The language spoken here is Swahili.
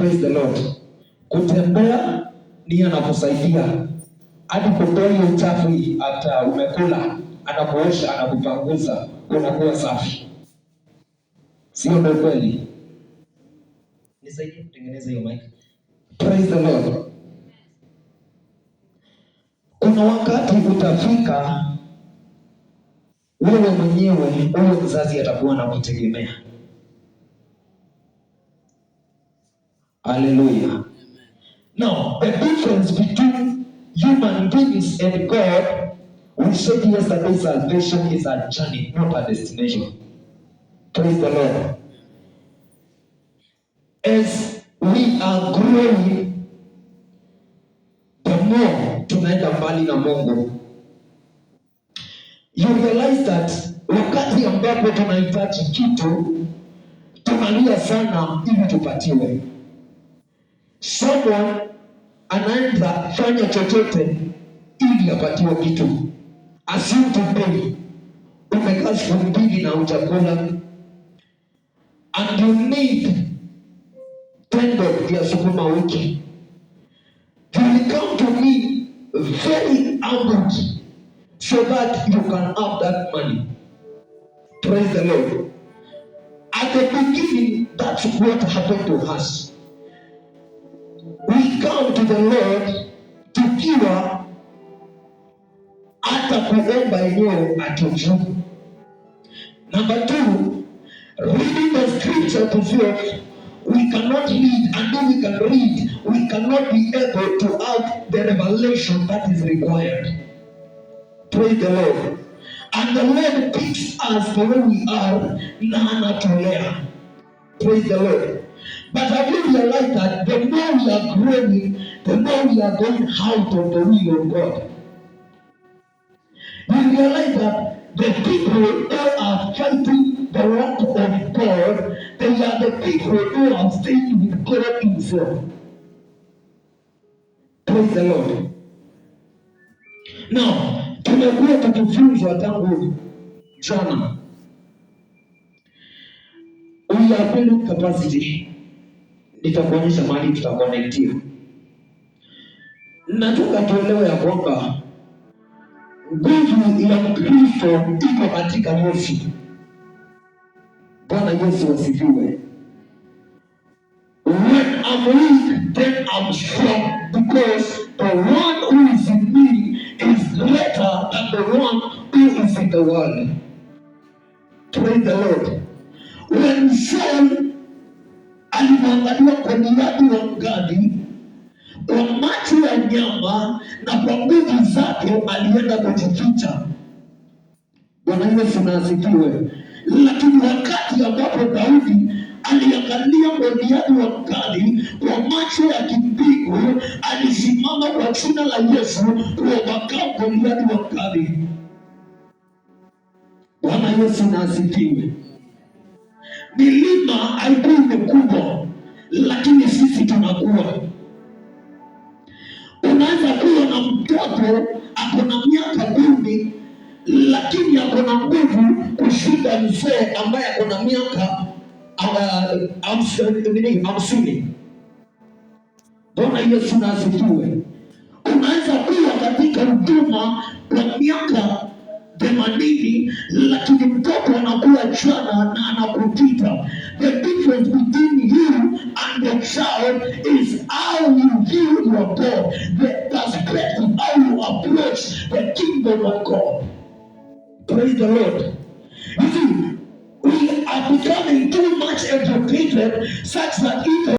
Praise the Lord. Kutembea ni anakusaidia hadi kutoa hiyo uchafu hata umekula, anakuosha, anakupanguza, unakuwa safi. Sio ndio kweli? Nisaidie kutengeneza hiyo mic. Praise the Lord. Kuna wakati utafika wewe mwenyewe huyo mzazi atakuwa anakutegemea. Hallelujah. Now, the difference between human beings and God, we said yesterday, salvation is a journey, not a destination. Praise the Lord. As we are growing, the more tunaenda mbali na Mungu, you realize that wakati ambapo tunahitaji kitu tunalia sana ili tupatiwe. Someone anaenda fanya chochote ili apatiwe kitu. Assume today umekaa siku mbili na hujakula and you need $10 ya sukuma wiki. You will come to me very hungry so that you can have that money. Praise the Lord. At the beginning, that's what happened to us. We come to the Lord tukiwa hata kuomba yenyewe hatujui. Number 2, reading the scripture to self, we cannot read. Until we can read, we cannot be able to have the revelation that is required. Praise the Lord. And the Lord picks us the way we are, na anatulea. Praise the Lord. But have you realized that the more we are growing, the more we are going out of the will of God? You realize that the people who are fighting the work of God, they are the people who are staying with God Himself. Praise the Lord. Now, tumekuwa tukifunzwa tangu jana. We are building capacity. Nitakuonyesha mahali tutakonektia. Nataka tuelewe ya kwamba nguvu ya Kristo iko katika Yesu. Bwana Yesu asifiwe. When I'm weak, then I'm strong, because the one who is in me is greater than the one who is in the world. Praise the Lord. When Saul alimwangalia Goliathi wa Gathi kwa macho ya nyama na kwa nguvu zake alienda kujificha. Bwana Yesu asifiwe. Lakini wakati ambapo Daudi aliangalia Goliathi wa Gathi kwa macho ya kipigo, alisimama kwa jina la Yesu kuokoa Goliathi wa Gathi. Bwana Yesu asifiwe. Milima haikuwa mikubwa, lakini sisi tunakuwa. Unaweza kuwa na mtoto akona miaka 10, lakini akona nguvu kushinda mzee ambaye akona miaka 50. Bwana Yesu asifiwe. Unaweza kuwa katika huduma kwa miaka 80, lakini mtoto anakuwa jana na anakupita. The difference between you and the child is how you view your God, the perspective, how you approach the kingdom of God. Praise the Lord. You see, we are becoming too much educated such that even